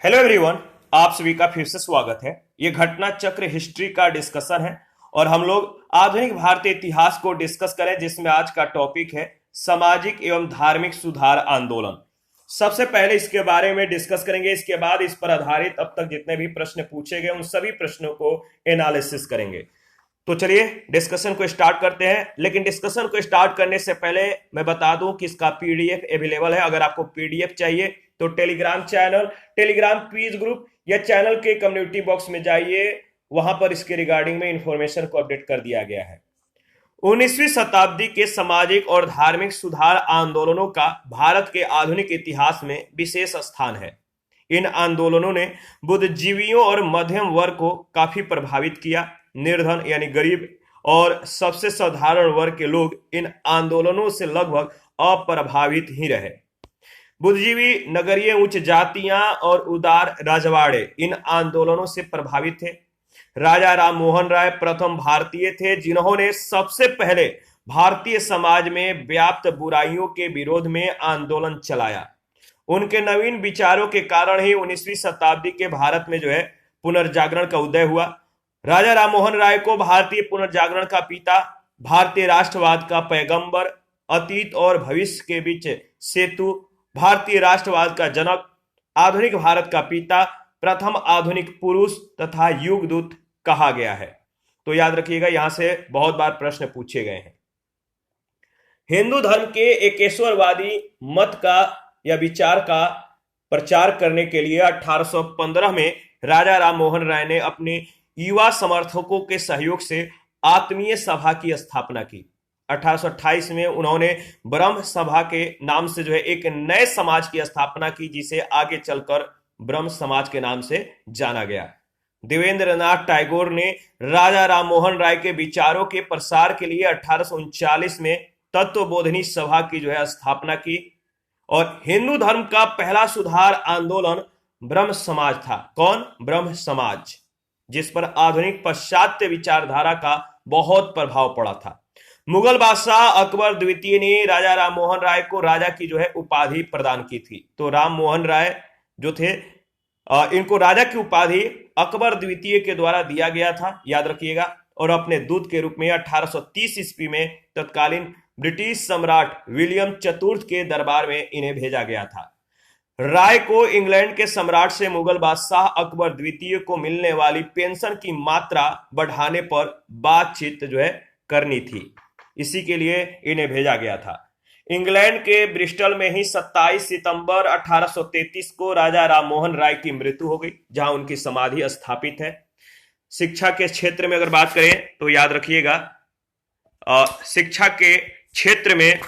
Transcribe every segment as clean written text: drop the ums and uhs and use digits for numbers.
Hello everyone. आप सभी का फिर से स्वागत है। ये घटना चक्र हिस्ट्री का डिस्कशन है और हम लोग आधुनिक भारतीय इतिहास को डिस्कस करें, जिसमें आज का टॉपिक है सामाजिक एवं धार्मिक सुधार आंदोलन। सबसे पहले इसके बारे में डिस्कस करेंगे, इसके बाद इस पर आधारित अब तक जितने भी प्रश्न पूछे गए उन सभी प्रश्नों को एनालिसिस करेंगे। तो चलिए डिस्कशन को स्टार्ट करते हैं। लेकिन डिस्कशन को स्टार्ट करने से पहले मैं बता दूं कि इसका पीडीएफ अवेलेबल है। अगर आपको पीडीएफ चाहिए तो Telegram channel, Telegram quiz group या चैनल के कम्युनिटी बॉक्स में जाइए, वहां पर इसके रिगार्डिंग में इंफॉर्मेशन को अपडेट कर दिया गया है। 19वीं शताब्दी के सामाजिक और धार्मिक सुधार आंदोलनों का भारत के आधुनिक इतिहास में विशेष स्थान है। इन आंदोलनों ने बुद्धिजीवियों और मध्यम वर्ग को काफी प्रभावित किया। निर्धन यानी गरीब और सबसे साधारण वर्ग के लोग इन आंदोलनों से लगभग अप्रभावित ही रहे। बुद्धिजीवी, नगरीय उच्च जातियां और उदार राजवाड़े इन आंदोलनों से प्रभावित थे। राजा राम मोहन राय प्रथम भारतीय थे जिन्होंने सबसे पहले भारतीय समाज में व्याप्त बुराइयों के विरोध में आंदोलन चलाया। उनके नवीन विचारों के कारण ही 19वीं शताब्दी के भारत में पुनर्जागरण का उदय हुआ। राजा राम मोहन राय को भारतीय पुनर्जागरण का पिता, भारतीय राष्ट्रवाद का पैगंबर, अतीत और भविष्य के बीच सेतु, भारतीय राष्ट्रवाद का जनक, आधुनिक भारत का पिता, प्रथम आधुनिक पुरुष तथा युगदूत कहा गया है। तो याद रखिएगा, यहां से बहुत बार प्रश्न पूछे गए हैं। हिंदू धर्म के एकेश्वरवादी मत का या विचार का प्रचार करने के लिए 1815 में राजा राम मोहन राय ने अपने युवा समर्थकों के सहयोग से आत्मीय सभा की स्थापना की। 1828 में उन्होंने ब्रह्म सभा के नाम से एक नए समाज की स्थापना की, जिसे आगे चलकर ब्रह्म समाज के नाम से जाना गया। देवेंद्रनाथ टैगोर ने राजा राम मोहन राय के विचारों के प्रसार के लिए 1839 में तत्वबोधिनी सभा की स्थापना की। और हिंदू धर्म का पहला सुधार आंदोलन ब्रह्म समाज था। कौन? ब्रह्म समाज, जिस पर आधुनिक पाश्चात्य विचारधारा का बहुत प्रभाव पड़ा था। मुगल बादशाह अकबर द्वितीय ने राजा राम मोहन राय को राजा की उपाधि प्रदान की थी। तो राम मोहन राय जो थे, इनको राजा की उपाधि अकबर द्वितीय के द्वारा दिया गया था, याद रखिएगा। और अपने दूत के रूप में 1830 ईस्वी में तत्कालीन ब्रिटिश सम्राट विलियम चतुर्थ के दरबार में इन्हें भेजा गया था। राय को इंग्लैंड के सम्राट से मुगल बादशाह अकबर द्वितीय को मिलने वाली पेंशन की मात्रा बढ़ाने पर बातचीत करनी थी, इसी के लिए इन्हें भेजा गया था। इंग्लैंड के ब्रिस्टल में ही 27 सितंबर 1833 को राजा राम मोहन राय की मृत्यु हो गई, जहां उनकी समाधि स्थापित है। शिक्षा के क्षेत्र में अगर बात करें तो याद रखिएगा, शिक्षा के क्षेत्र में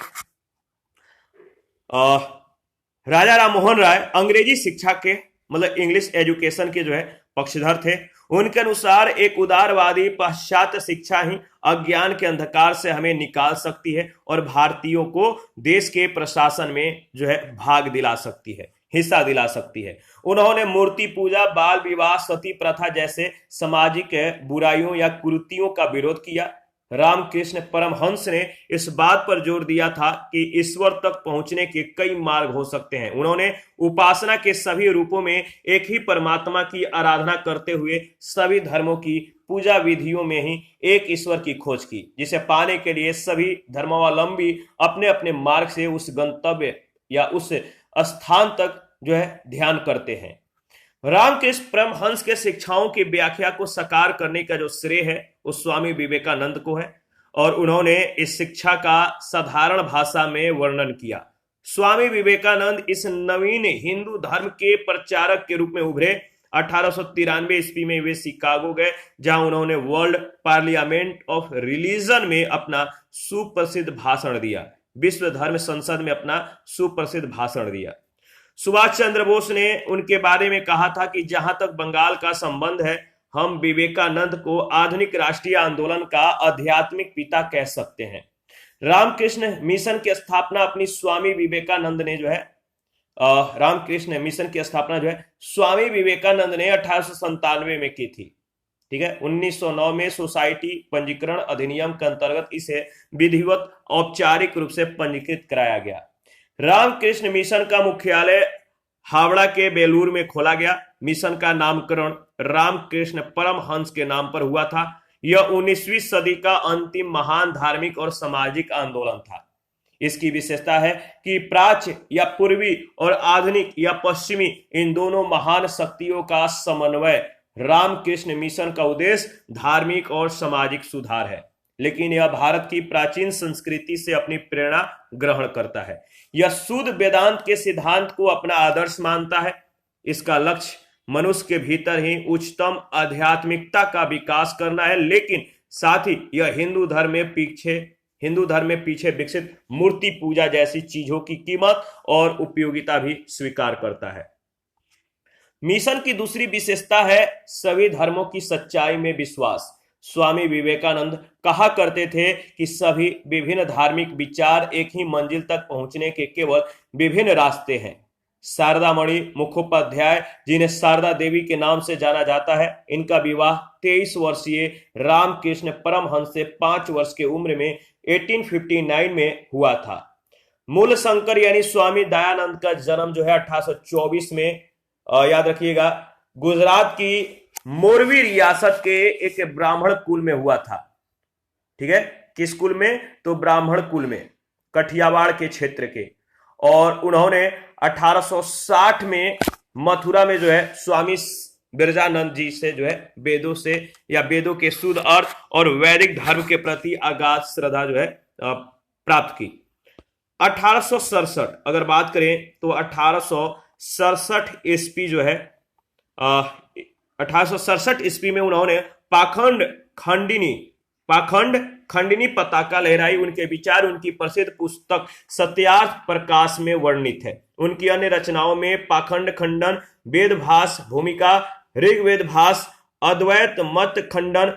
राजा राम मोहन राय अंग्रेजी शिक्षा के मतलब इंग्लिश एजुकेशन के पक्षधर थे। उनके अनुसार एक उदारवादी पाश्चात्य शिक्षा ही अज्ञान के अंधकार से हमें निकाल सकती है और भारतीयों को देश के प्रशासन में भाग दिला सकती है, हिस्सा दिला सकती है। उन्होंने मूर्ति पूजा, बाल विवाह, सती प्रथा जैसे सामाजिक बुराइयों या कुरीतियों का विरोध किया। रामकृष्ण परमहंस ने इस बात पर जोर दिया था कि ईश्वर तक पहुंचने के कई मार्ग हो सकते हैं। उन्होंने उपासना के सभी रूपों में एक ही परमात्मा की आराधना करते हुए सभी धर्मों की पूजा विधियों में ही एक ईश्वर की खोज की, जिसे पाने के लिए सभी धर्मावलंबी अपने अपने मार्ग से उस गंतव्य या उस स्थान तक ध्यान करते हैं। रामकृष्ण परमहंस के शिक्षाओं की व्याख्या को साकार करने का श्रेय है उस स्वामी विवेकानंद को है, और उन्होंने इस शिक्षा का साधारण भाषा में वर्णन किया। स्वामी विवेकानंद इस नवीन हिंदू धर्म के प्रचारक के रूप में उभरे। 1893 ईस्वी में वे शिकागो गए, जहां उन्होंने वर्ल्ड पार्लियामेंट ऑफ रिलीजन में अपना सुप्रसिद्ध भाषण दिया। विश्व धर्म संसद में अपना सुप्रसिद्ध भाषण दिया। सुभाष चंद्र बोस ने उनके बारे में कहा था कि जहां तक बंगाल का संबंध है, हम विवेकानंद को आधुनिक राष्ट्रीय आंदोलन का आध्यात्मिक पिता कह सकते हैं। रामकृष्ण मिशन की स्थापना अपनी स्वामी विवेकानंद ने रामकृष्ण मिशन की स्थापना स्वामी विवेकानंद ने 1897 में की थी। ठीक है, 1909 में सोसाइटी पंजीकरण अधिनियम के अंतर्गत इसे विधिवत औपचारिक रूप से पंजीकृत कराया गया। रामकृष्ण मिशन का मुख्यालय हावड़ा के बेलूर में खोला गया। मिशन का नामकरण रामकृष्ण परमहंस के नाम पर हुआ था। यह 19वीं सदी का अंतिम महान धार्मिक और सामाजिक आंदोलन था। इसकी विशेषता है कि प्राच्य या पूर्वी और आधुनिक या पश्चिमी इन दोनों महान शक्तियों का समन्वय। रामकृष्ण मिशन का उद्देश्य धार्मिक और सामाजिक सुधार है, लेकिन यह भारत की प्राचीन संस्कृति से अपनी प्रेरणा ग्रहण करता है। यह शुद्ध वेदांत के सिद्धांत को अपना आदर्श मानता है। इसका लक्ष्य मनुष्य के भीतर ही उच्चतम आध्यात्मिकता का विकास करना है, लेकिन साथ ही यह हिंदू धर्म में पीछे विकसित मूर्ति पूजा जैसी चीजों की कीमत और उपयोगिता भी स्वीकार करता है। मिशन की दूसरी विशेषता है सभी धर्मों की सच्चाई में विश्वास। स्वामी विवेकानंद कहा करते थे कि सभी विभिन्न धार्मिक विचार एक ही मंजिल तक पहुंचने के केवल विभिन्न रास्ते हैं। शारदा मणि मुखोपाध्याय, जिन्हें शारदा देवी के नाम से जाना जाता है, इनका विवाह 23 वर्षीय रामकृष्ण परमहंस से 5 वर्ष की उम्र में 1859 में हुआ था। मूल शंकर यानी स्वामी दयानंद का जन्म जो है 1824 में, याद रखिएगा, गुजरात की मोरवी रियासत के एक ब्राह्मण कुल में हुआ था। ठीक है, किस कुल में? तो ब्राह्मण कुल में, कठियावाड़ के क्षेत्र के। और उन्होंने 1860 में मथुरा में जो है स्वामी बिरजानंद जी से जो है वेदों से या वेदों के शुद्ध अर्थ और वैदिक धर्म के प्रति अगाध श्रद्धा जो है प्राप्त की। 1867 अगर बात करें तो 1867 ईस्वी जो है 1867 ईस्वी में उन्होंने पाखंड खंडिनी पताका लहराई। उनके विचार उनकी प्रसिद्ध पुस्तक सत्यार्थ प्रकाश में वर्णित है। उनकी अन्य रचनाओं में पाखंड खंडन, वेदभास भूमिका, ऋग्वेद भाष, अद्वैत मत खंडन,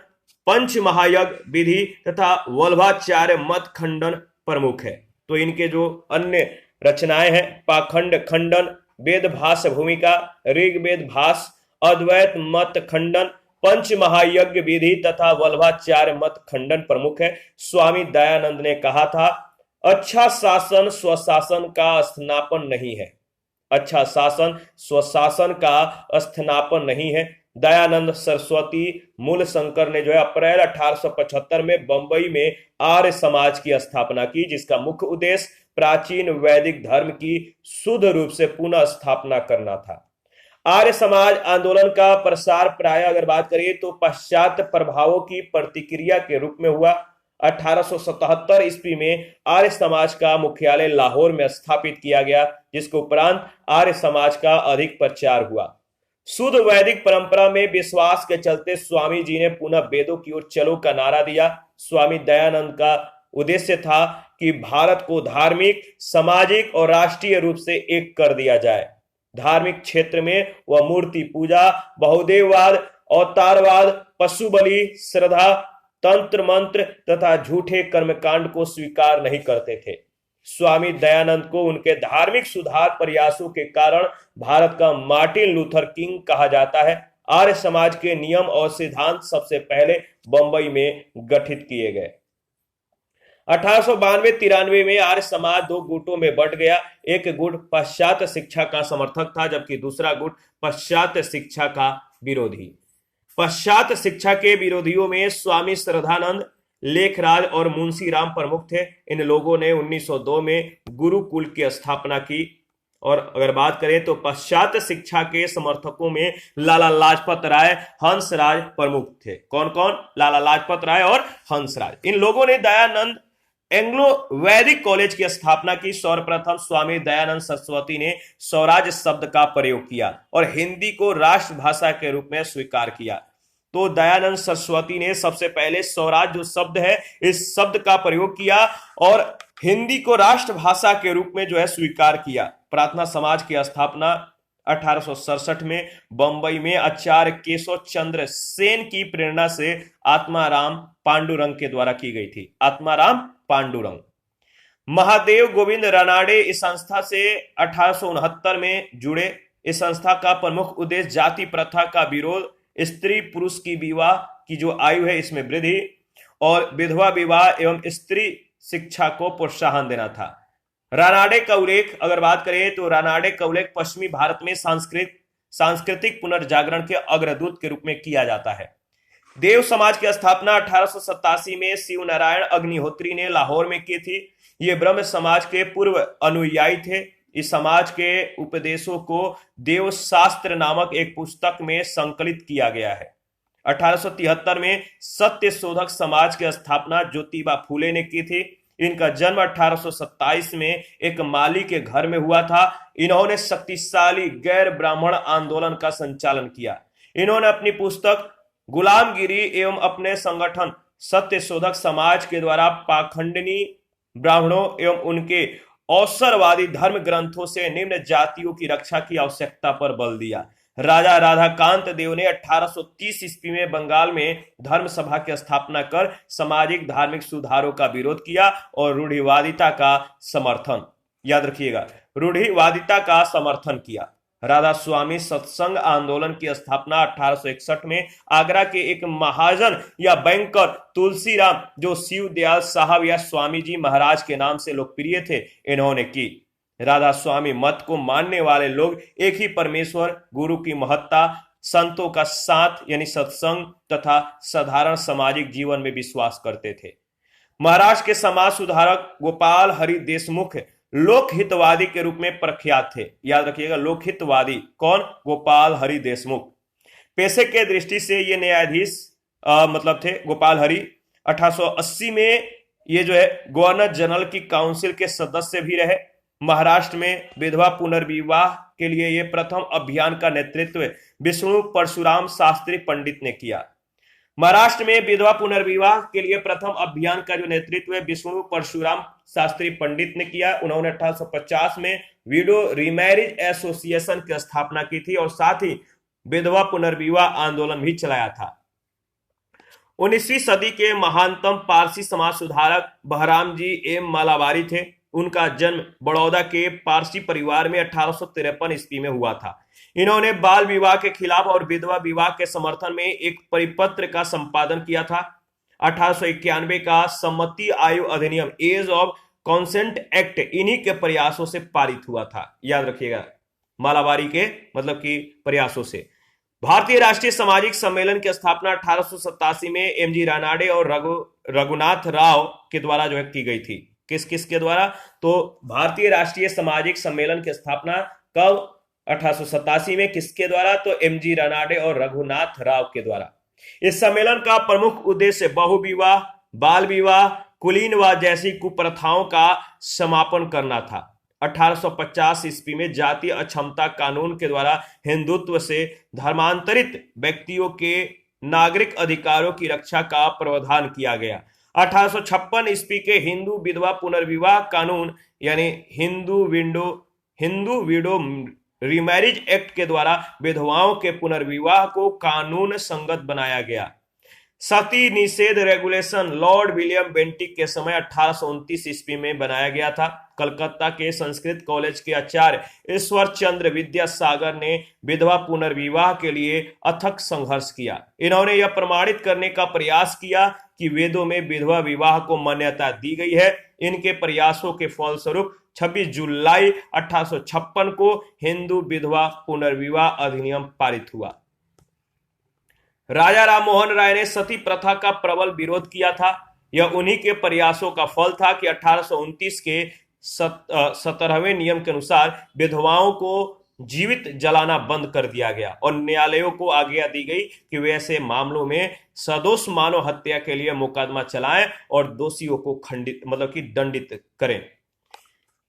पंच महायज्ञ विधि तथा वल्भाचार्य मत खंडन प्रमुख है। तो इनके जो अन्य रचनाएं हैं, पाखंड खंडन, वेदभास भूमिका, ऋग्वेद भाष, अद्वैत मत खंडन, पंच महायज्ञ विधि तथा वल्भाचार्य मत खंडन प्रमुख है। स्वामी दयानंद ने कहा था, अच्छा शासन स्वशासन का स्थापन नहीं है। अच्छा शासन स्वशासन का स्थापन नहीं है। दयानंद सरस्वती मूल शंकर ने जो है अप्रैल 1875 में बंबई में आर्य समाज की स्थापना की, जिसका मुख्य उद्देश्य प्राचीन वैदिक धर्म की शुद्ध रूप से पुनः स्थापना करना था। आर्य समाज आंदोलन का प्रसार प्राय अगर बात करें तो पाश्चात्य प्रभावों की प्रतिक्रिया के रूप में हुआ। 1877 ईस्वी में आर्य समाज का मुख्यालय लाहौर में स्थापित किया गया, जिसके उपरांत आर्य समाज का अधिक प्रचार हुआ। शुद्ध वैदिक परंपरा में विश्वास के चलते स्वामी जी ने पुनः वेदों की ओर चलो का नारा दिया। स्वामी दयानंद का उद्देश्य था कि भारत को धार्मिक, सामाजिक और राष्ट्रीय रूप से एक कर दिया जाए। धार्मिक क्षेत्र में वह मूर्ति पूजा, बहुदेववाद, अवतारवाद, पशु बलि, श्रद्धा, तंत्र मंत्र तथा झूठे कर्मकांड को स्वीकार नहीं करते थे। स्वामी दयानंद को उनके धार्मिक सुधार प्रयासों के कारण भारत का मार्टिन लूथर किंग कहा जाता है। आर्य समाज के नियम और सिद्धांत सबसे पहले बंबई में गठित किए गए। 1892-93 में आर्य समाज 2 गुटों में बंट गया। एक गुट पाश्चात्य शिक्षा का समर्थक था, जबकि दूसरा गुट पाश्चात्य शिक्षा का विरोधी। पाश्चात्य शिक्षा के विरोधियों में स्वामी श्रद्धानंद, लेखराज और मुंशी राम प्रमुख थे। इन लोगों ने 1902 में गुरुकुल की स्थापना की। और अगर बात करें तो पाश्चात्य शिक्षा के समर्थकों में लाला लाजपत राय, हंसराज प्रमुख थे। कौन कौन? लाला लाजपत राय और हंसराज। इन लोगों ने दयानंद एंग्लो वैदिक कॉलेज की स्थापना की। सर्वप्रथम स्वामी दयानंद सरस्वती ने स्वराज शब्द का प्रयोग किया और हिंदी को राष्ट्रभाषा के रूप में स्वीकार किया। तो दयानंद सरस्वती ने सबसे पहले स्वराज जो शब्द है, इस शब्द का प्रयोग किया और हिंदी को राष्ट्रभाषा के रूप में जो है स्वीकार किया। प्रार्थना समाज की स्थापना 1867 में बंबई में आचार्य केशव चंद्र सेन की प्रेरणा से आत्माराम पांडुरंग के द्वारा की गई थी। आत्माराम पांडुरंग। महादेव गोविंद रानाडे इस संस्था से 1869 में जुड़े। इस संस्था का प्रमुख उद्देश्य जाति प्रथा का विरोध, स्त्री पुरुष की विवाह की जो आयु है इसमें वृद्धि और विधवा विवाह एवं स्त्री शिक्षा को प्रोत्साहन देना था। रानाडे का उल्लेख अगर बात करें तो रानाडे का उल्लेख पश्चिमी भारत में सांस्कृतिक पुनर्जागरण के अग्रदूत के रूप में किया जाता है। देव समाज की स्थापना 1887 में शिव नारायण अग्निहोत्री ने लाहौर में की थी। ये ब्रह्म समाज के पूर्व अनुयायी थे। इस समाज के उपदेशों को देव शास्त्र नामक एक पुस्तक में संकलित किया गया है। 1873 में सत्य शोधक समाज की स्थापना ज्योतिबा फूले ने की थी। इनका जन्म 1827 में एक माली के घर में हुआ था। इन्होंने शक्तिशाली गैर ब्राह्मण आंदोलन का संचालन किया। इन्होंने अपनी पुस्तक गुलामगिरी एवं अपने संगठन सत्य शोधक समाज के द्वारा पाखंडी ब्राह्मणों एवं उनके अवसरवादी धर्म ग्रंथों से निम्न जातियों की रक्षा की आवश्यकता पर बल दिया। राजा राधाकांत देव ने 1830 ईस्वी में बंगाल में धर्म सभा की स्थापना कर सामाजिक धार्मिक सुधारों का विरोध किया और रूढ़िवादिता का समर्थन, याद रखिएगा, रूढ़िवादिता का समर्थन किया। राधा स्वामी सत्संग आंदोलन की स्थापना 1861 में आगरा के एक महाजन या बैंकर तुलसीराम, जो शिव दयाल साहब या स्वामी जी महाराज के नाम से लोकप्रिय थे, इन्होंने की। राधा स्वामी मत को मानने वाले लोग एक ही परमेश्वर, गुरु की महत्ता, संतों का साथ यानी सत्संग तथा साधारण सामाजिक जीवन में विश्वास करते थे। महाराष्ट्र के समाज सुधारक गोपाल हरि देशमुख लोकहितवादी के रूप में प्रख्यात थे। याद रखिएगा, लोकहितवादी कौन? गोपाल हरि देशमुख। पेशे के दृष्टि से ये न्यायाधीश मतलब थे गोपाल हरि। 1880 में ये जो है गवर्नर जनरल की काउंसिल के सदस्य भी रहे। महाराष्ट्र में विधवा पुनर्विवाह के लिए ये प्रथम अभियान का नेतृत्व विष्णु परशुराम शास्त्री पंडित ने किया। महाराष्ट्र में विधवा पुनर्विवाह के लिए प्रथम अभियान का जो नेतृत्व विष्णु परशुराम शास्त्री पंडित ने किया। उन्होंने 1850 में विडो रीमैरिज एसोसिएशन की स्थापना की थी और साथ ही विधवा पुनर्विवाह आंदोलन भी चलाया था। 19वीं सदी के महानतम पारसी समाज सुधारक बहराम जी एम मालाबारी थे। उनका जन्म बड़ौदा के पारसी परिवार में 1853 ईस्वी में हुआ था। इन्होंने बाल विवाह के खिलाफ और विधवा विवाह के समर्थन में एक परिपत्र का संपादन किया था। 1891 का सम्मति आयु अधिनियम एज ऑफ कॉन्सेंट एक्ट इन्हीं के प्रयासों से पारित हुआ था। याद रखिएगा, मालाबारी के मतलब कि प्रयासों से। भारतीय राष्ट्रीय सामाजिक सम्मेलन की स्थापना 1887 में एमजी रानाडे और रघुनाथ राव के द्वारा जो है की गई थी। किस के द्वारा? तो भारतीय राष्ट्रीय सामाजिक सम्मेलन की स्थापना कब? 1887 में। किसके द्वारा? तो एमजी रानाडे और रघुनाथ राव के द्वारा। इस सम्मेलन का प्रमुख उद्देश्य बहुविवाह, बाल विवाह, कुलीनवाद जैसी कुप्रथाओं का समापन करना था। 1850 ईस्वी में जातीय अक्षमता कानून के द्वारा हिंदुत्व से धर्मांतरित व्यक्तियों के नागरिक अधिकारों की रक्षा का प्रावधान किया गया। 1856 ईस्वी के हिंदू विधवा पुनर्विवाह कानून यानी हिंदू विडो रीमैरिज एक्ट के द्वारा विधवाओं के पुनर्विवाह को कानून संगत बनाया गया। सती निषेध रेगुलेशन लॉर्ड विलियम बेंटिक के समय 1829 ईस्वी में बनाया गया था। कलकत्ता के संस्कृत कॉलेज के आचार्य ईश्वर चंद्र विद्यासागर ने विधवा पुनर्विवाह के लिए अथक संघर्ष किया। इन्होंने यह प्रमाणित करने का प्रयास किया कि वेदों में विधवा विवाह को मान्यता दी गई है। इनके प्रयासों के फलस्वरूप 26 जुलाई 1856 को हिंदू विधवा पुनर्विवाह अधिनियम पारित हुआ। राजा राम मोहन राय ने सती प्रथा का प्रबल विरोध किया था। यह उन्हीं के प्रयासों का फल था कि 1829 के 17वें नियम के अनुसार विधवाओं को जीवित जलाना बंद कर दिया गया और न्यायालयों को आज्ञा दी गई कि वे ऐसे मामलों में सदोष मानव हत्या के लिए मुकदमा चलाएं और दोषियों को दंडित करें।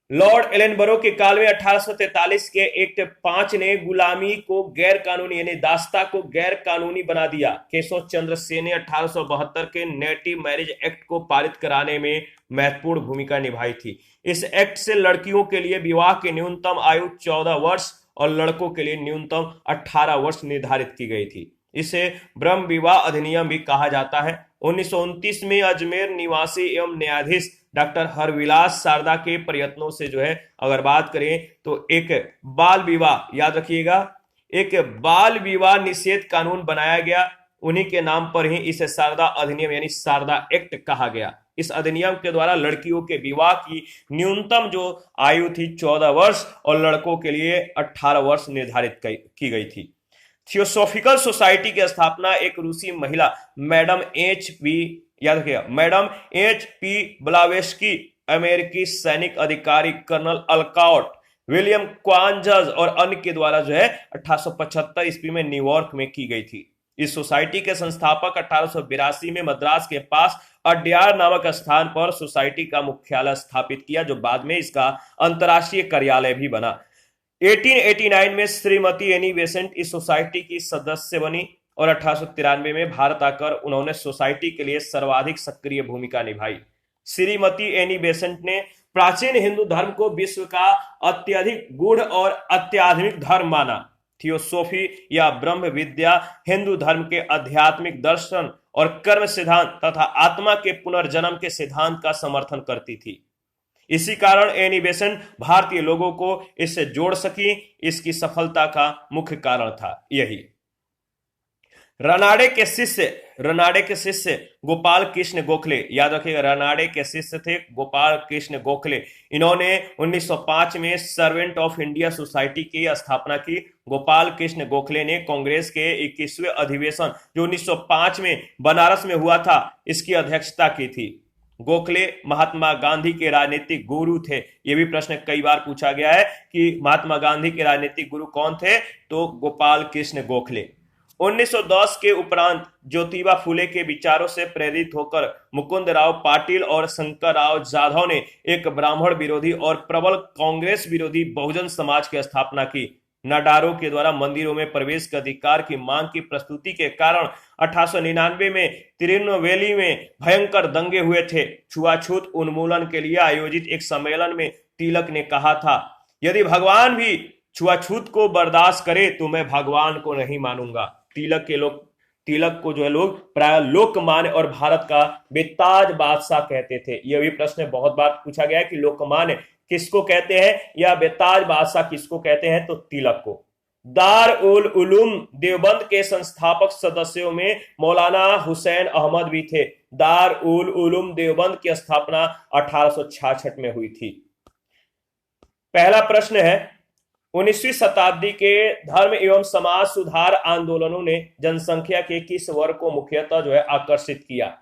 लॉर्ड एलनबरो के काल में 1843 के एक्ट 5 ने गुलामी को गैर कानूनी यानी दास्ता को गैर कानूनी बना दिया। केशव चंद्र सेन ने 1872 के नेटिव मैरिज एक्ट को पारित कराने में महत्वपूर्ण भूमिका निभाई थी। इस एक्ट से लड़कियों के लिए विवाह की न्यूनतम आयु 14 वर्ष और लड़कों के लिए न्यूनतम 18 वर्ष निर्धारित की गई थी। इसे ब्रह्म विवाह अधिनियम भी कहा जाता है। 1929 में अजमेर निवासी एवं न्यायाधीश डॉक्टर हरविलास शारदा के प्रयत्नों से जो है अगर बात करें तो एक बाल विवाह, याद रखिएगा, एक बाल विवाह निषेध कानून बनाया गया। उन्हीं के नाम पर ही इसे शारदा अधिनियम यानी शारदा एक्ट कहा गया। इस अधिनियम के द्वारा लड़कियों के विवाह की न्यूनतम जो आयु थी 14 वर्ष और लड़कों के लिए 18 वर्ष निर्धारित की गई थी। थियोसॉफिकल सोसाइटी की स्थापना एक रूसी महिला मैडम याद रखिएगा, मैडम H.P. ब्लावेस्की, अमेरिकी सैनिक अधिकारी कर्नल अल्काउट, विलियम क्वांजज और अन्य के द्वारा जो है 1875 ईस्वी में न्यूयॉर्क में की गई थी। इस सोसाइटी के संस्थापक 1882 में मद्रास के पास अड्यार नामक स्थान पर सोसाइटी का मुख्यालय स्थापित किया, जो बाद में इसका अंतर्राष्ट्रीय कार्यालय भी बना। 1889 में श्रीमती एनी बेसेंट इस सोसाइटी की सदस्य बनी और 1893 में भारत आकर उन्होंने सोसाइटी के लिए सर्वाधिक सक्रिय भूमिका निभाई। श्रीमती एनी बेसेंट ने प्राचीन हिंदू धर्म को विश्व का अत्यधिक गूढ़ और अत्याधुनिक धर्म माना। थियोसॉफी या ब्रह्म विद्या हिंदू धर्म के आध्यात्मिक दर्शन और कर्म सिद्धांत तथा आत्मा के पुनर्जन्म के सिद्धांत का समर्थन करती थी। इसी कारण एनी बेसेंट भारतीय लोगों को इससे जोड़ सकी। इसकी सफलता का मुख्य कारण था यही। रनाडे के शिष्य गोपाल कृष्ण गोखले, याद रखिएगा, रनाडे के शिष्य थे गोपाल कृष्ण गोखले। इन्होंने 1905 में सर्वेंट ऑफ इंडिया सोसाइटी की स्थापना की। गोपाल कृष्ण गोखले ने कांग्रेस के 21वें अधिवेशन जो 1905 में बनारस में हुआ था, इसकी अध्यक्षता की थी। गोखले महात्मा गांधी के राजनीतिक गुरु थे। यह भी प्रश्न कई बार पूछा गया है कि महात्मा गांधी के राजनीतिक गुरु कौन थे, तो गोपाल कृष्ण गोखले। 1910 के उपरांत ज्योतिबा फुले के विचारों से प्रेरित होकर मुकुंदराव पाटिल और शंकरराव जाधव ने एक ब्राह्मण विरोधी और प्रबल कांग्रेस विरोधी बहुजन समाज की स्थापना की। नाडारों के द्वारा मंदिरों में प्रवेश के अधिकार की मांग की प्रस्तुति के कारण 1899 में तिरुनेलवेली में भयंकर दंगे हुए थे। छुआछूत उन्मूलन के लिए आयोजित एक सम्मेलन में तिलक ने कहा था, यदि भगवान भी छुआछूत को बर्दाश्त करे तो मैं भगवान को नहीं मानूंगा। तिलक को जो है लोग प्राय लोकमान्य और भारत का बेताज बादशाह कहते थे। यह भी प्रश्न बहुत बार पूछा गया है कि लोकमान्य किसको कहते हैं या बेताज बादशाह किसको कहते हैं, तो तिलक को। दार उल उलूम देवबंद के संस्थापक सदस्यों में मौलाना हुसैन अहमद भी थे। दार उल उलूम देवबंद की स्थापना 1866 में हुई थी। पहला प्रश्न है, 19वीं शताब्दी के धर्म एवं समाज सुधार आंदोलनों ने जनसंख्या के किस वर्ग को मुख्यतः जो है आकर्षित किया?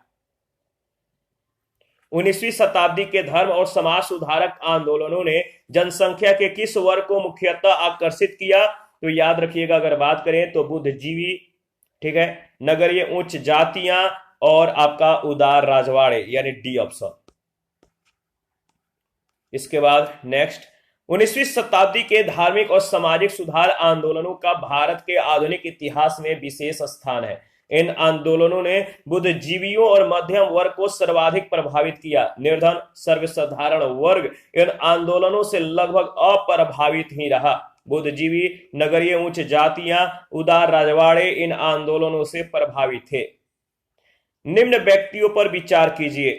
19वीं शताब्दी के धर्म और समाज सुधारक आंदोलनों ने जनसंख्या के किस वर्ग को मुख्यतः आकर्षित किया? तो याद रखिएगा, अगर बात करें तो बुद्धिजीवी, ठीक है, नगरीय उच्च जातियां और आपका उदार राजवाड़े, यानी डी ऑप्शन। इसके बाद नेक्स्ट, 19वीं शताब्दी के धार्मिक और सामाजिक सुधार आंदोलनों का भारत के आधुनिक इतिहास में विशेष स्थान है। इन आंदोलनों ने बुद्धिजीवियों और मध्यम वर्ग को सर्वाधिक प्रभावित किया। निर्धन सर्वसाधारण वर्ग इन आंदोलनों से लगभग अप्रभावित ही रहा। बुद्धिजीवी, नगरीय उच्च जातियां, उदार राजवाड़े इन आंदोलनों से प्रभावित थे। निम्न व्यक्तियों पर विचार कीजिए।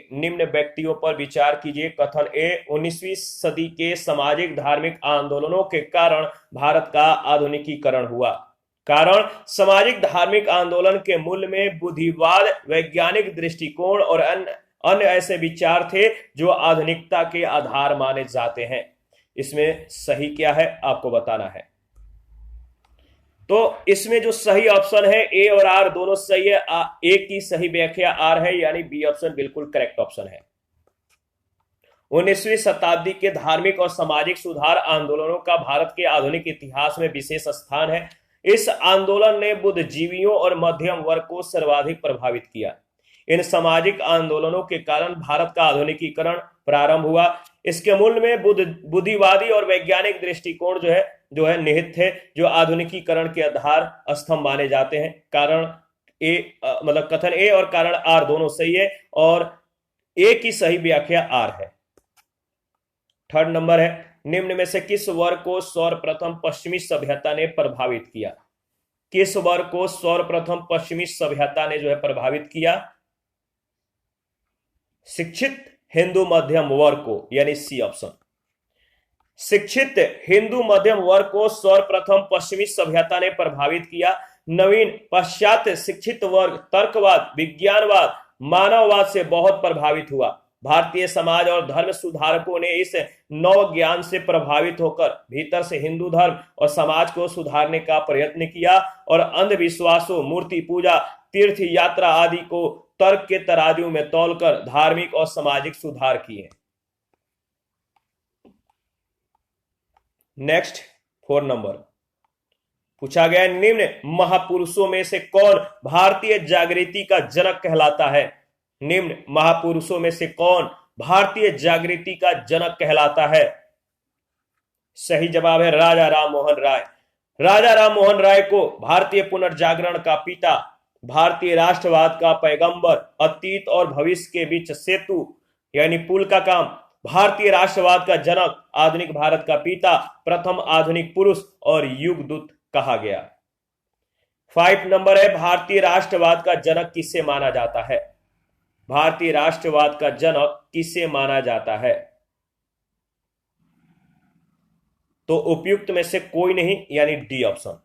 कथन ए, 19वीं सदी के सामाजिक धार्मिक आंदोलनों के कारण भारत का आधुनिकीकरण हुआ। कारण, सामाजिक धार्मिक आंदोलन के मूल में बुद्धिवाद, वैज्ञानिक दृष्टिकोण और अन्य ऐसे विचार थे जो आधुनिकता के आधार माने जाते हैं। इसमें सही क्या है आपको बताना है। तो इसमें जो सही ऑप्शन है, ए और आर दोनों सही है। ए की सही व्याख्या आर है, यानी बी ऑप्शन बिल्कुल करेक्ट ऑप्शन है। 19वीं शताब्दी के धार्मिक और सामाजिक सुधार आंदोलनों का भारत के आधुनिक इतिहास में विशेष स्थान है। इस आंदोलन ने बुद्धिजीवियों और मध्यम वर्ग को सर्वाधिक प्रभावित किया। इन सामाजिक आंदोलनों के कारण भारत का आधुनिकीकरण प्रारंभ हुआ। इसके मूल में बुद्धिवादी और वैज्ञानिक दृष्टिकोण जो है निहित थे, जो आधुनिकीकरण के आधार स्तंभ माने जाते हैं। कारण ए, मतलब कथन ए और कारण आर दोनों सही है और ए की सही व्याख्या आर है। थर्ड नंबर है, निम्न में से किस वर्ग को सर्वप्रथम पश्चिमी सभ्यता ने प्रभावित किया? किस वर्ग को सर्वप्रथम पश्चिमी सभ्यता ने जो है प्रभावित किया? शिक्षित हिंदू मध्यम वर्ग को, यानी सी ऑप्शन। शिक्षित हिंदू मध्यम वर्ग को सर्वप्रथम पश्चिमी सभ्यता ने प्रभावित किया। नवीन पाश्चात्य शिक्षित वर्ग तर्कवाद, विज्ञानवाद, मानववाद से बहुत प्रभावित हुआ। भारतीय समाज और धर्म सुधारकों ने इस नव ज्ञान से प्रभावित होकर भीतर से हिंदू धर्म और समाज को सुधारने का प्रयत्न किया और अंधविश्वासों, मूर्ति पूजा, तीर्थ यात्रा आदि को तर्क के तराजू में तौलकर धार्मिक और सामाजिक सुधार किए। नेक्स्ट 4 नंबर पूछा गया, निम्न महापुरुषों में से कौन भारतीय जागृति का जनक कहलाता है? निम्न महापुरुषों में से कौन भारतीय जागृति का जनक कहलाता है? सही जवाब है राजा राममोहन राय। राजा राममोहन राय को भारतीय पुनर्जागरण का पिता, भारतीय राष्ट्रवाद का पैगंबर, अतीत और भविष्य के बीच सेतु यानी पुल का काम, भारतीय राष्ट्रवाद का जनक, आधुनिक भारत का पिता, प्रथम आधुनिक पुरुष और युगदूत कहा गया। 5 नंबर है, भारतीय राष्ट्रवाद का जनक किसे माना जाता है? भारतीय राष्ट्रवाद का जनक किसे माना जाता है? तो उपयुक्त में से कोई नहीं, यानी डी ऑप्शन।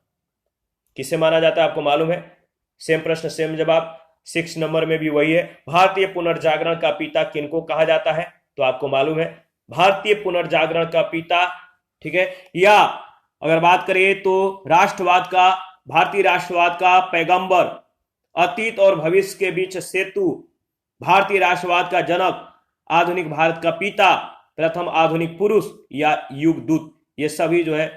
किसे माना जाता है आपको मालूम है? सेम प्रश्न सेम जवाब। 6 नंबर में भी वही है, भारतीय पुनर्जागरण का पिता किनको कहा जाता है? तो आपको मालूम है भारतीय पुनर्जागरण का पिता, ठीक है। या अगर बात करें तो राष्ट्रवाद का, भारतीय राष्ट्रवाद का पैगंबर, अतीत और भविष्य के बीच सेतु, भारतीय राष्ट्रवाद का जनक, आधुनिक भारत का पिता, प्रथम आधुनिक पुरुष या युगदूत, ये सभी जो है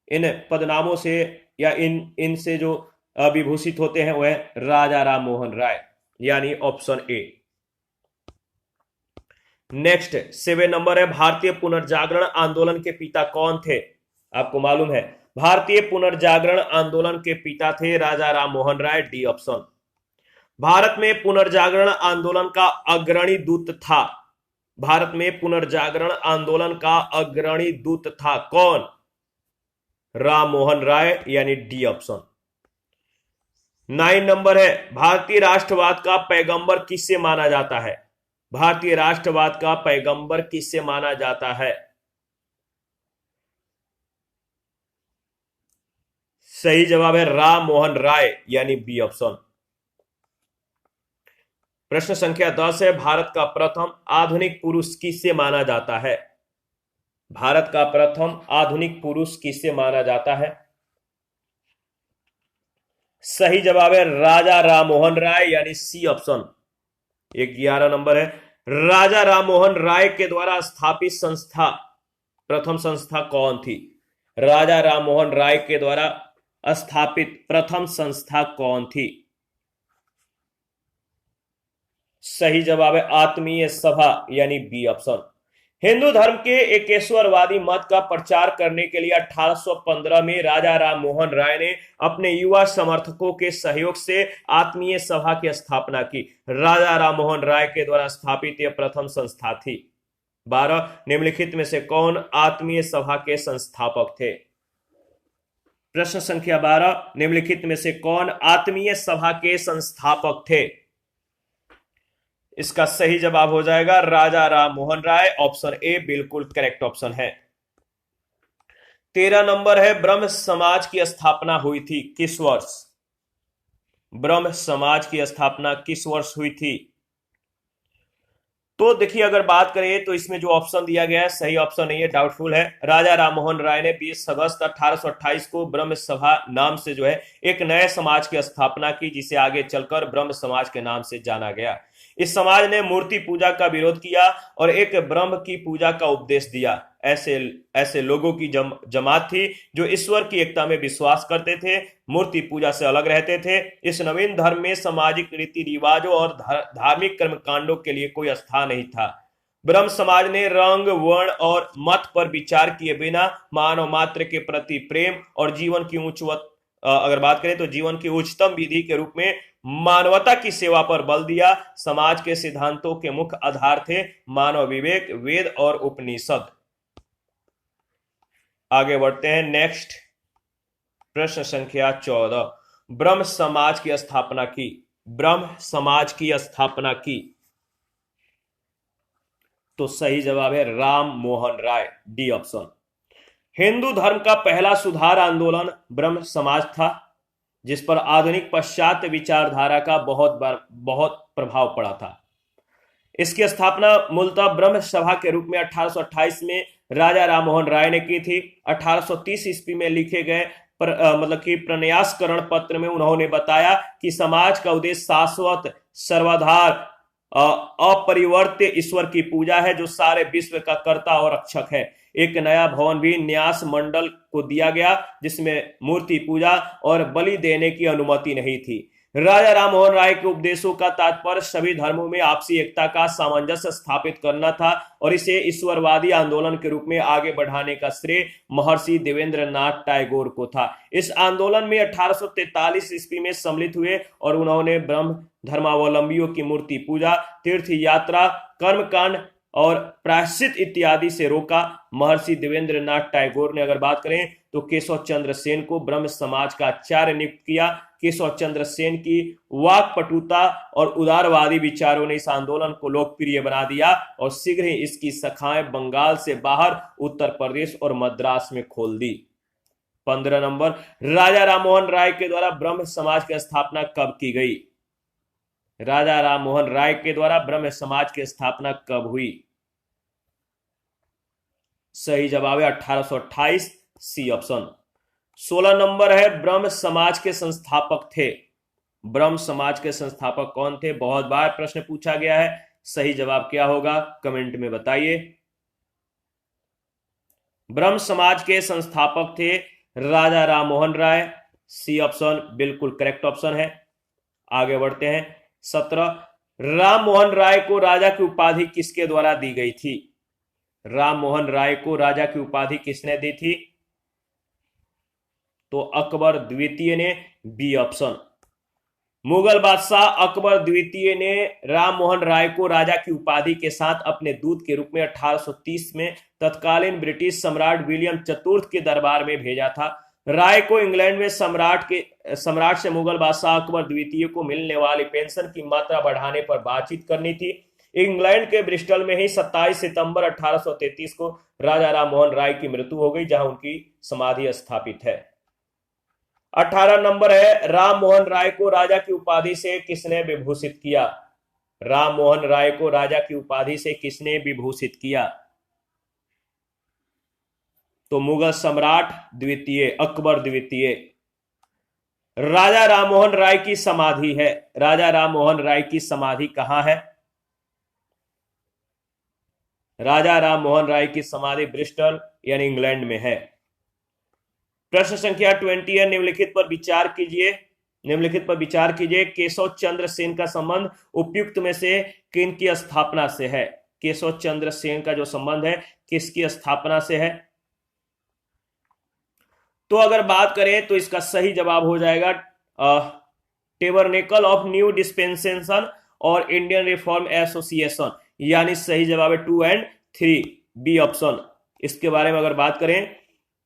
इन पदनामों से या इनसे जो विभूषित होते हैं वह राजा राममोहन राय, यानी ऑप्शन ए। नेक्स्ट 7 नंबर है, भारतीय पुनर्जागरण आंदोलन के पिता कौन थे? आपको मालूम है भारतीय पुनर्जागरण आंदोलन के पिता थे राजा राममोहन राय, डी ऑप्शन। भारत में पुनर्जागरण आंदोलन का अग्रणी दूत था, भारत में पुनर्जागरण आंदोलन का अग्रणी दूत था कौन? राममोहन राय, यानी डी ऑप्शन। 9 नंबर है, भारतीय राष्ट्रवाद का पैगंबर किसे माना जाता है? भारतीय राष्ट्रवाद का पैगंबर किसे माना जाता है? सही जवाब है राममोहन राय, यानी बी ऑप्शन। प्रश्न संख्या 10 है, भारत का प्रथम आधुनिक पुरुष किसे माना जाता है? भारत का प्रथम आधुनिक पुरुष किसे माना जाता है? सही जवाब है राजा राममोहन राय, यानी सी ऑप्शन। 11 नंबर है, राजा राममोहन राय के द्वारा स्थापित संस्था, प्रथम संस्था कौन थी? राजा राममोहन राय के द्वारा स्थापित प्रथम संस्था कौन थी? सही जवाब है आत्मीय सभा, यानी बी ऑप्शन। हिंदू धर्म के एकेश्वरवादी मत का प्रचार करने के लिए 1815 में राजा राममोहन राय ने अपने युवा समर्थकों के सहयोग से आत्मीय सभा की स्थापना की। राजा राममोहन राय के द्वारा स्थापित यह प्रथम संस्था थी। 12 निम्नलिखित में से कौन आत्मीय सभा के संस्थापक थे? प्रश्न संख्या 12, निम्नलिखित में से कौन आत्मीय सभा के संस्थापक थे? इसका सही जवाब हो जाएगा राजा राममोहन राय, ऑप्शन ए बिल्कुल करेक्ट ऑप्शन है। 13 नंबर है, ब्रह्म समाज की स्थापना हुई थी किस वर्ष? ब्रह्म समाज की स्थापना किस वर्ष हुई थी? तो देखिए अगर बात करें तो इसमें जो ऑप्शन दिया गया है सही ऑप्शन नहीं है, डाउटफुल है। राजा राममोहन राय ने 20 अगस्त 1828 को ब्रह्म सभा नाम से जो है एक नए समाज की स्थापना की, जिसे आगे चलकर ब्रह्म समाज के नाम से जाना गया। इस समाज ने मूर्ति पूजा का विरोध किया और एक ब्रह्म की पूजा का उपदेश दिया। ऐसे लोगों की जमात थी जो ईश्वर की एकता में विश्वास करते थे, मूर्ति पूजा से अलग रहते थे। इस नवीन धर्म में सामाजिक रीति रिवाजों और धार्मिक कर्मकांडों के लिए कोई स्थान नहीं था। ब्रह्म समाज ने रंग, वर्ण और मत पर विचार किए बिना मानव मात्र के प्रति प्रेम और जीवन की अगर बात करें तो जीवन की उच्चतम विधि के रूप में मानवता की सेवा पर बल दिया। समाज के सिद्धांतों के मुख्य आधार थे मानव विवेक, वेद और उपनिषद। आगे बढ़ते हैं। नेक्स्ट प्रश्न संख्या 14, ब्रह्म समाज की स्थापना की। ब्रह्म समाज की स्थापना की तो सही जवाब है राम मोहन राय, डी ऑप्शन। हिंदू धर्म का पहला सुधार आंदोलन ब्रह्म समाज था, जिस पर आधुनिक पाश्चात्य विचारधारा का बहुत प्रभाव पड़ा था। इसकी स्थापना मूलतः ब्रह्म सभा के रूप में 1828 में राजा राममोहन राय ने की थी। 1830 ईस्वी में लिखे गए मतलब कि प्रन्यासकरण पत्र में उन्होंने बताया कि समाज का उद्देश्य शाश्वत सर्वाधार अपरिवर्त्य ईश्वर की पूजा है, जो सारे विश्व का कर्ता और रक्षक है। एक नया भवन भी न्यास मंडल को दिया गया, जिसमें मूर्ति पूजा और बलि देने की अनुमति नहीं थी। राजा राममोहन राय के उपदेशों का तात्पर्य सभी धर्मों में आपसी एकता का सामंजस्य स्थापित करना था और इसे ईश्वरवादी आंदोलन के रूप में आगे बढ़ाने का श्रेय महर्षि देवेंद्रनाथ टैगोर को था। इस आंदोलन में 1843 ईस्वी में सम्मिलित हुए और उन्होंने ब्रह्म धर्मावलंबियों की मूर्ति पूजा, तीर्थ यात्रा, कर्मकांड और प्रायश्चित इत्यादि से रोका। महर्षि देवेंद्रनाथ टैगोर ने अगर बात करें तो केशव चंद्र सेन को ब्रह्म समाज का आचार्य नियुक्त किया। केशव चंद्र सेन की वाक्पटुता और उदारवादी विचारों ने इस आंदोलन को लोकप्रिय बना दिया और शीघ्र ही इसकी शाखाएं बंगाल से बाहर उत्तर प्रदेश और मद्रास में खोल दी। 15 नंबर, राजा राममोहन राय के द्वारा ब्रह्म समाज की स्थापना कब की गई? राजा राममोहन राय के द्वारा ब्रह्म समाज की स्थापना कब हुई? सही जवाब है 1828, सी ऑप्शन। 16 नंबर है, ब्रह्म समाज के संस्थापक थे। ब्रह्म समाज के संस्थापक कौन थे? बहुत बार प्रश्न पूछा गया है। सही जवाब क्या होगा? कमेंट में बताइए। ब्रह्म समाज के संस्थापक थे राजा राममोहन राय, सी ऑप्शन बिल्कुल करेक्ट ऑप्शन है। आगे बढ़ते हैं। 17, राममोहन राय को राजा की उपाधि किसके द्वारा दी गई थी? राममोहन राय को राजा की उपाधि किसने दी थी? तो अकबर द्वितीय ने, बी ऑप्शन। मुगल बादशाह अकबर द्वितीय ने राममोहन राय को राजा की उपाधि के साथ अपने दूत के रूप में 1830 में तत्कालीन ब्रिटिश सम्राट विलियम चतुर्थ के दरबार में भेजा था। राय को इंग्लैंड में सम्राट से मुगल बादशाह अकबर द्वितीय को मिलने वाली पेंशन की मात्रा बढ़ाने पर बातचीत करनी थी। इंग्लैंड के ब्रिस्टल में ही 27 सितंबर 1833 को राजा राममोहन राय की मृत्यु हो गई, जहां उनकी समाधि स्थापित है। 18 नंबर है, राममोहन राय को राजा की उपाधि से किसने विभूषित किया? राममोहन राय को राजा की उपाधि से किसने विभूषित किया? तो मुगल सम्राट द्वितीय, अकबर द्वितीय। राजा राममोहन राय की समाधि है। राजा राममोहन राय की समाधि कहां है? राजा राममोहन राय की समाधि ब्रिस्टल यानी इंग्लैंड में है। प्रश्न संख्या 20 है, निम्नलिखित पर विचार कीजिए। केशव चंद्र सेन का संबंध उपयुक्त में से किन की स्थापना से है? केशव चंद्र सेन का जो संबंध है किसकी स्थापना से है? तो अगर बात करें तो इसका सही जवाब हो जाएगा टेबरनेकल ऑफ न्यू डिस्पेंसेशन और इंडियन रिफॉर्म एसोसिएशन, यानी सही जवाब है 2 और 3, बी ऑप्शन। इसके बारे में अगर बात करें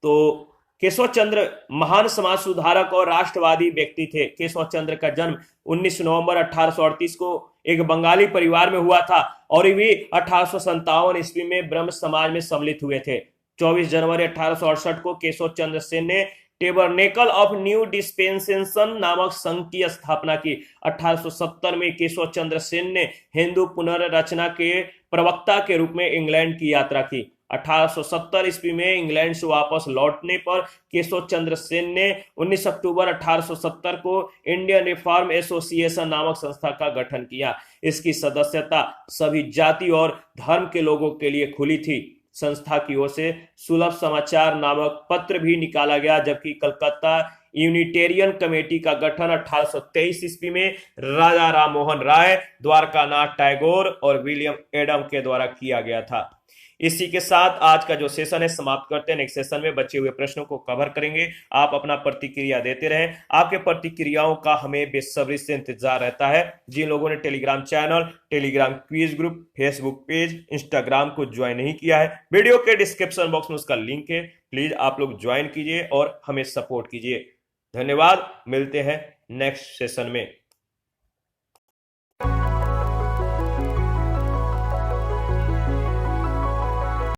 तो केशव चंद्र महान समाज सुधारक और राष्ट्रवादी व्यक्ति थे। केशव चंद्र का जन्म 19 नवंबर 1838 को एक बंगाली परिवार में हुआ था और वे 1857 ईस्वी में ब्रह्म समाज में सम्मिलित हुए थे। 24 जनवरी 1868 को केशव चंद्र सेन ने टेबरनेकल ऑफ न्यू डिस्पेंसेशन नामक संघ की स्थापना की। 1870 में केशव चंद्र सेन ने हिंदू पुनर्रचना के प्रवक्ता के रूप में इंग्लैंड की यात्रा की। 1870 ईस्वी में इंग्लैंड से वापस लौटने पर केशव चंद्र सेन ने 19 अक्टूबर 1870 को इंडियन रिफॉर्म एसोसिएशन नामक संस्था का गठन किया। इसकी सदस्यता सभी जाति और धर्म के लोगों के लिए खुली थी। संस्था की ओर से सुलभ समाचार नामक पत्र भी निकाला गया, जबकि कलकत्ता यूनिटेरियन कमेटी का गठन 1823 ईस्वी में राजा राममोहन राय, द्वारकानाथ टैगोर और विलियम एडम के द्वारा किया गया था। इसी के साथ आज का जो सेशन है समाप्त करते हैं। नेक्स्ट सेशन में बचे हुए प्रश्नों को कवर करेंगे। आप अपना प्रतिक्रिया देते रहें। आपके प्रतिक्रियाओं का हमें बेसब्री से इंतजार रहता है। जिन लोगों ने Telegram channel, Telegram quiz group, Facebook page, Instagram को ज्वाइन नहीं किया है, वीडियो के डिस्क्रिप्शन बॉक्स में उसका लिंक है। प्लीज आप लोग ज्वाइन कीजिए और हमें सपोर्ट कीजिए। धन्यवाद। मिलते हैं नेक्स्ट सेशन में।